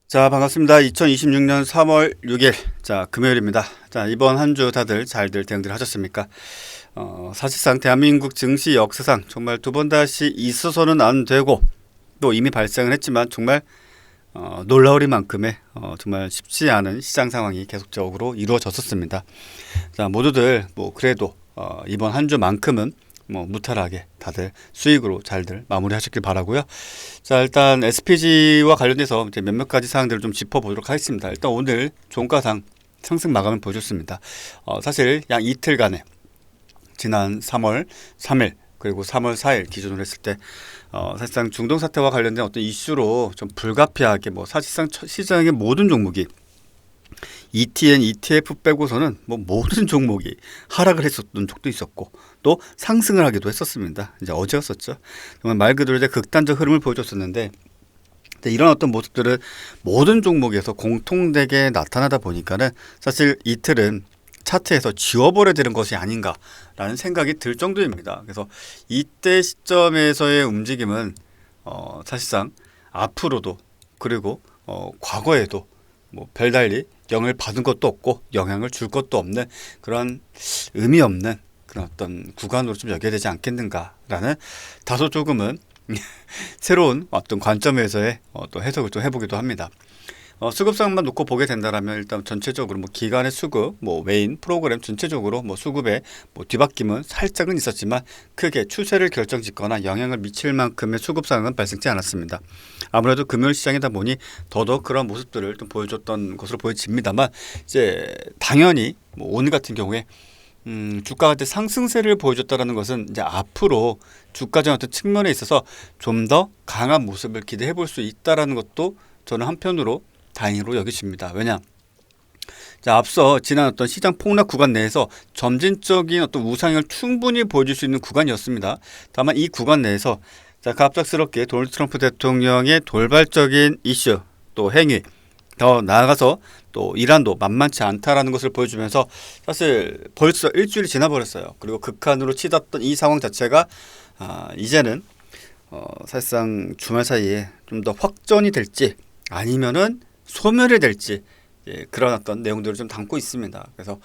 자, 반갑습니다. 2026년 3월 6일. 자, 금요일입니다. 자, 이번 한 주 다들 잘들 대응들 하셨습니까? 사실상 대한민국 증시 역사상 정말 두 번 다시 있어서는 안 되고 또 이미 발생을 했지만 정말 놀라우리만큼의 정말 쉽지 않은 시장 상황이 계속적으로 이루어졌었습니다. 자, 모두들 뭐 그래도 이번 한 주만큼은 뭐 무탈하게 다들 수익으로 잘들 마무리하셨길 바라고요. 자, 일단 SPG와 관련해서 이제 몇몇 가지 사항들을 좀 짚어보도록 하겠습니다. 일단 오늘 종가상 상승 마감을 보여줬습니다. 사실 약 이틀간에 지난 3월 3일 그리고 3월 4일 기준으로 했을 때 사실상 중동 사태와 관련된 어떤 이슈로 좀 불가피하게 뭐 사실상 시장의 모든 종목이 ETN, ETF 빼고서는 뭐 모든 종목이 하락을 했었던 적도 있었고 또 상승을 하기도 했었습니다. 이제 어제였었죠. 정말 말 그대로 이제 극단적 흐름을 보여줬었는데 이런 어떤 모습들은 모든 종목에서 공통되게 나타나다 보니까는 사실 이틀은 차트에서 지워버려야 되는 것이 아닌가라는 생각이 들 정도입니다. 그래서 이때 시점에서의 움직임은 사실상 앞으로도 그리고 과거에도 뭐 별달리 영향을 받은 것도 없고 영향을 줄 것도 없는 그런 의미 없는 그런 어떤 구간으로 좀 여겨야 되지 않겠는가라는 다소 조금은 새로운 어떤 관점에서의 또 해석을 좀 해보기도 합니다. 수급상만 놓고 보게 된다라면 일단 전체적으로 뭐 기간의 수급, 뭐 메인 프로그램 전체적으로 뭐 수급에 뭐 뒤바뀜은 살짝은 있었지만 크게 추세를 결정짓거나 영향을 미칠 만큼의 수급상은 발생치 않았습니다. 아무래도 금요일 시장이다 보니 더더욱 그런 모습들을 좀 보여줬던 것으로 보여집니다만 이제 당연히 뭐 오늘 같은 경우에 주가가 상승세를 보여줬다라는 것은 이제 앞으로 주가적 어떤 측면에 있어서 좀 더 강한 모습을 기대해 볼 수 있다라는 것도 저는 한편으로 다행으로 여기십니다. 왜냐? 자, 앞서 지난 어떤 시장 폭락 구간 내에서 점진적인 어떤 우상향을 충분히 보여줄 수 있는 구간이었습니다. 다만 이 구간 내에서 자, 갑작스럽게 도널드 트럼프 대통령의 돌발적인 이슈 또 행위 더 나아가서 또 이란도 만만치 않다라는 것을 보여주면서 사실 벌써 일주일이 지나버렸어요. 그리고 극한으로 치닫던 이 상황 자체가 이제는 사실상 주말 사이에 좀 더 확전이 될지 아니면은 소멸이 될지 그런 어떤 내용들을 좀 담고 있습니다. 그래서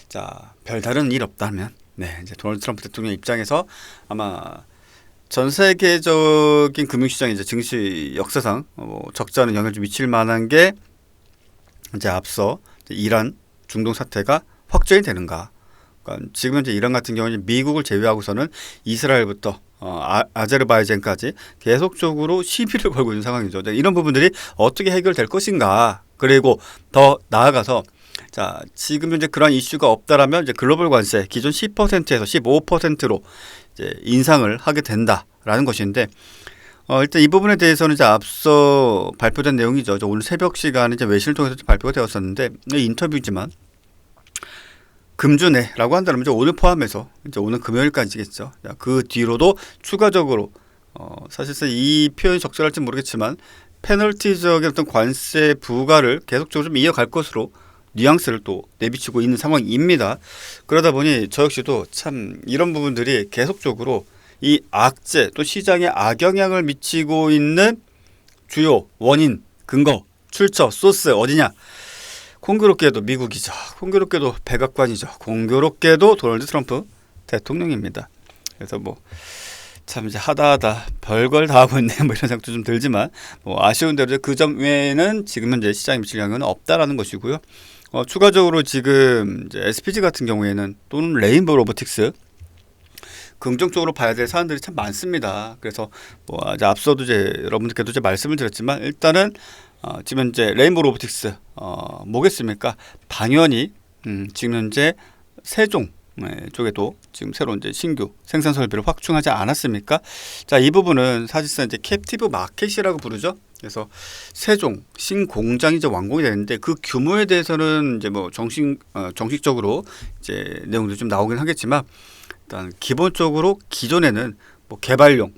자, 별다른 일 없다면 이제 도널드 트럼프 대통령 입장에서 아마 전 세계적인 금융시장 이제 증시 역사상 적지 않은 영향을 좀 미칠 만한 게 이제 앞서 이란 중동 사태가 확전이 되는가. 그러니까 지금 현재 이란 같은 경우는 미국을 제외하고서는 이스라엘부터 아제르바이잔까지 계속적으로 시비를 걸고 있는 상황이죠. 이런 부분들이 어떻게 해결될 것인가. 그리고 더 나아가서 자, 지금 현재 그런 이슈가 없다라면 이제 글로벌 관세 기존 10%에서 15%로 이제 인상을 하게 된다라는 것인데 일단 이 부분에 대해서는 이제 앞서 발표된 내용이죠. 오늘 새벽 시간에 이제 외신을 통해서 발표가 되었었는데 인터뷰지만 금주내라고 한다면 이제 오늘 포함해서 이제 오늘 금요일까지겠죠. 그 뒤로도 추가적으로 사실상 이 표현이 적절할지 모르겠지만 페널티적인 어떤 관세 부과를 계속적으로 좀 이어갈 것으로 뉘앙스를 또 내비치고 있는 상황입니다. 그러다 보니 저 역시도 참 이런 부분들이 계속적으로 이 악재 또 시장에 악영향을 미치고 있는 주요 원인, 근거, 출처, 소스 어디냐? 공교롭게도 미국이죠. 공교롭게도 백악관이죠. 공교롭게도 도널드 트럼프 대통령입니다. 그래서 뭐 참 이제 하다 별걸 다 하고 있네 뭐 이런 생각도 좀 들지만 뭐 아쉬운 대로 그 점 외에는 지금 현재 시장에 미칠 영향은 없다라는 것이고요. 추가적으로 지금 이제 SPG 같은 경우에는 또는 레인보우 로보틱스 긍정적으로 봐야 될 사안들이 참 많습니다. 그래서 뭐 이제 앞서도 이제 여러분들께도 이제 말씀을 드렸지만 일단은 지금 현재 레인보우 로보틱스 뭐겠습니까? 당연히 지금 현재 세종 쪽에도 지금 새로운 이제 신규 생산 설비를 확충하지 않았습니까? 자, 이 부분은 사실상 이제 캡티브 마켓이라고 부르죠. 그래서 세종 신공장이 이제 완공이 되는데 그 규모에 대해서는 이제 뭐 정식적으로 이제 내용도 좀 나오긴 하겠지만 일단 기본적으로 기존에는 뭐 개발용,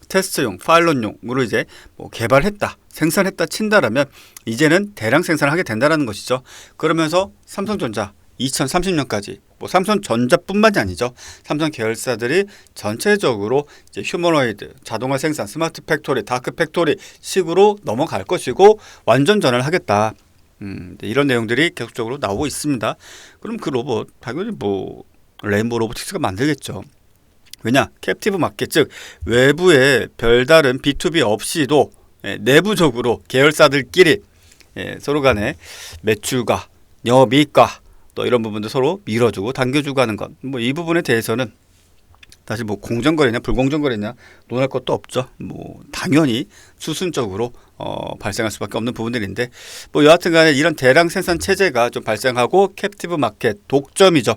테스트용, 파일럿용으로 이제 뭐 개발했다, 생산했다 친다라면 이제는 대량 생산을 하게 된다라는 것이죠. 그러면서 삼성전자 2030년까지 뭐 삼성전자뿐만이 아니죠. 삼성 계열사들이 전체적으로 이제 휴머노이드, 자동화 생산, 스마트 팩토리, 다크 팩토리 식으로 넘어갈 것이고 완전 전환을 하겠다. 이런 내용들이 계속적으로 나오고 있습니다. 그럼 그 로봇 당연히 뭐 레인보우 로보틱스가 만들겠죠. 왜냐? 캡티브 마켓, 즉 외부에 별다른 B2B 없이도 내부적으로 계열사들끼리 서로 간에 매출과 영업이익과 또 이런 부분도 서로 밀어주고 당겨주고 하는 것. 뭐 이 부분에 대해서는 다시 뭐 공정거래냐 불공정거래냐 논할 것도 없죠. 뭐 당연히 수순적으로 발생할 수밖에 없는 부분들인데 뭐 여하튼간에 이런 대량 생산 체제가 좀 발생하고 캡티브 마켓 독점이죠.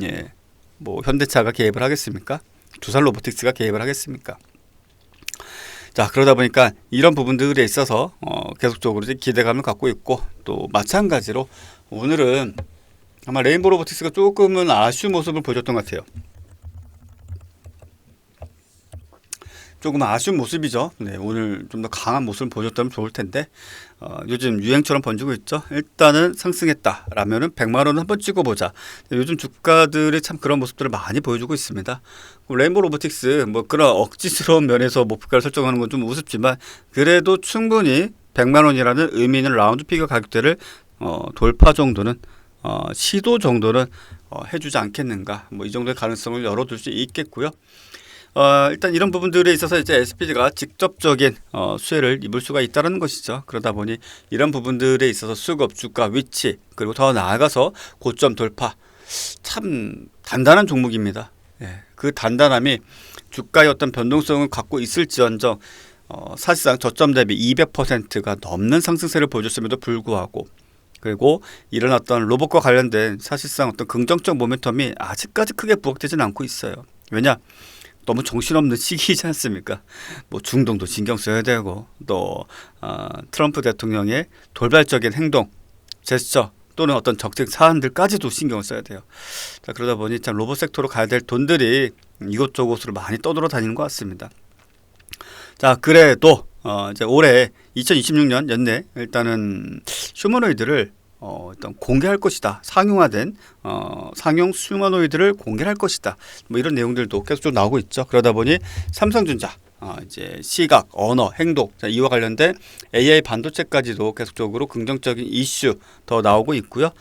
예, 뭐 현대차가 개입을 하겠습니까? 두산 로보틱스가 개입을 하겠습니까? 자, 그러다 보니까 이런 부분들에 있어서 계속적으로 기대감을 갖고 있고 또 마찬가지로 오늘은 아마 레인보우 로보틱스가 조금은 아쉬운 모습을 보여줬던 것 같아요. 조금 아쉬운 모습이죠. 네, 오늘 좀 더 강한 모습을 보여줬다면 좋을 텐데 요즘 유행처럼 번지고 있죠. 일단은 상승했다 라면은 100만 원 한번 찍어보자. 요즘 주가들이 참 그런 모습들을 많이 보여주고 있습니다. 레인보우 로보틱스 뭐 그런 억지스러운 면에서 목표가를 설정하는 건 좀 우습지만 그래도 충분히 100만 원이라는 의미 있는 라운드 피겨 가격대를 돌파 정도는 시도 정도는 해주지 않겠는가. 뭐 이 정도의 가능성을 열어둘 수 있겠고요. 일단 이런 부분들에 있어서 이제 SPG가 직접적인 수혜를 입을 수가 있다는 것이죠. 그러다 보니 이런 부분들에 있어서 수급, 주가, 위치 그리고 더 나아가서 고점 돌파 참 단단한 종목입니다. 예, 그 단단함이 주가의 어떤 변동성을 갖고 있을지언정 사실상 저점 대비 200%가 넘는 상승세를 보여줬음에도 불구하고 그리고 일어났던 로봇과 관련된 사실상 어떤 긍정적 모멘텀이 아직까지 크게 부각되지는 않고 있어요. 왜냐? 너무 정신없는 시기이지 않습니까? 뭐 중동도 신경 써야 되고 또 트럼프 대통령의 돌발적인 행동, 제스처 또는 어떤 정책 사안들까지도 신경을 써야 돼요. 자, 그러다 보니 참 로봇 섹터로 가야 될 돈들이 이곳저곳으로 많이 떠돌아다니는 것 같습니다. 자, 그래도 이제 올해 2026년 연내 일단은 휴머노이드를 일단 공개할 것이다. 상용화된 상용 휴머노이드를 공개할 것이다. 뭐 이런 내용들도 계속 좀 나오고 있죠. 그러다 보니 삼성전자 이제 시각, 언어, 행동 이와 관련된 AI 반도체까지도 계속적으로 긍정적인 이슈 더 나오고 있고요.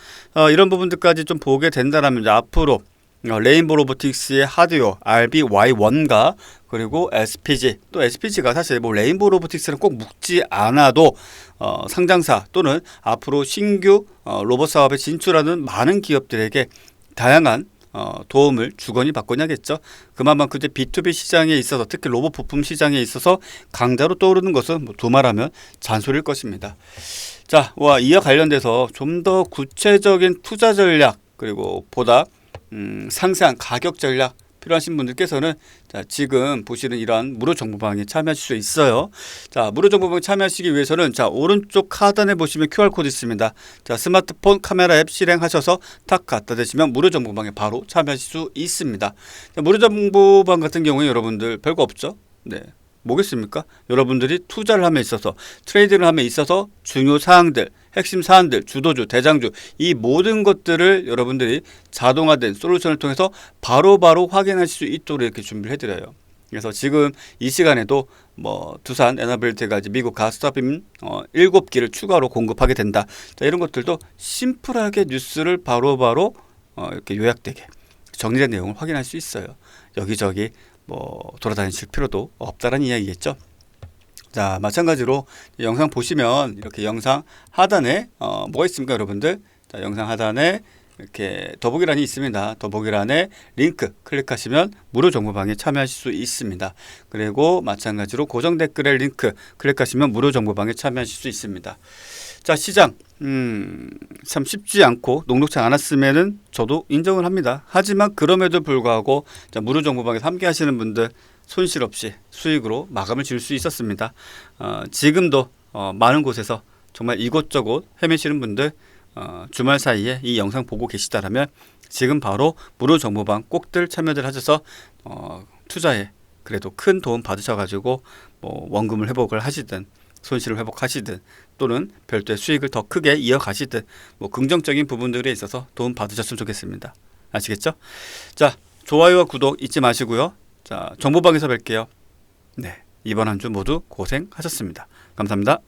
이런 부분들까지 좀 보게 된다면 이제 앞으로 레인보우 로보틱스의 하드웨어 RBY1과 그리고 SPG 또 SPG가 사실 뭐 레인보우 로보틱스는 꼭 묶지 않아도 상장사 또는 앞으로 신규 로봇 사업에 진출하는 많은 기업들에게 다양한 도움을 주거니 받거니 하겠죠. 그만큼 이제 B2B 시장에 있어서 특히 로봇 부품 시장에 있어서 강자로 떠오르는 것은 뭐 두말하면 잔소리일 것입니다. 자, 이와 관련돼서 좀 더 구체적인 투자 전략 그리고 보다 상세한 가격 전략 필요하신 분들께서는 자, 지금 보시는 이러한 무료 정보방에 참여하실 수 있어요. 자, 무료 정보방에 참여하시기 위해서는 자, 오른쪽 하단에 보시면 QR코드 있습니다. 자, 스마트폰 카메라 앱 실행하셔서 탁 갖다 대시면 무료 정보방에 바로 참여하실 수 있습니다. 자, 무료 정보방 같은 경우에 여러분들 별거 없죠. 네. 뭐겠습니까? 여러분들이 투자를 함에 있어서 트레이드를 함에 있어서 중요 사항들, 핵심 사안들, 주도주, 대장주 이 모든 것들을 여러분들이 자동화된 솔루션을 통해서 바로바로 확인하실 수 있도록 이렇게 준비를 해드려요. 그래서 지금 이 시간에도 뭐 두산 에너빌트가 이제 미국 가스터빈 7기를 추가로 공급하게 된다. 자, 이런 것들도 심플하게 뉴스를 바로바로 이렇게 요약되게 정리된 내용을 확인할 수 있어요. 여기저기 뭐 돌아다니실 필요도 없다라는 이야기겠죠. 자, 마찬가지로 영상 보시면 이렇게 영상 하단에 뭐가 있습니까, 여러분들? 자, 영상 하단에 이렇게 더보기란이 있습니다. 더보기란에 링크 클릭하시면 무료 정보방에 참여하실 수 있습니다. 그리고 마찬가지로 고정 댓글에 링크 클릭하시면 무료 정보방에 참여하실 수 있습니다. 자, 시장 참 쉽지 않고 녹록지 않았으면은 저도 인정을 합니다. 하지만 그럼에도 불구하고 자, 무료 정보방에서 함께 하시는 분들 손실 없이 수익으로 마감을 지을 수 있었습니다. 지금도 많은 곳에서 정말 이곳저곳 헤매시는 분들 주말 사이에 이 영상 보고 계시다라면 지금 바로 무료 정보방 꼭들 참여들 하셔서 투자에 그래도 큰 도움 받으셔가지고 뭐 원금을 회복을 하시든 손실을 회복하시든 또는 별도의 수익을 더 크게 이어가시든 뭐 긍정적인 부분들에 있어서 도움 받으셨으면 좋겠습니다. 아시겠죠? 자, 좋아요와 구독 잊지 마시고요. 자, 정보방에서 뵐게요. 네, 이번 한 주 모두 고생하셨습니다. 감사합니다.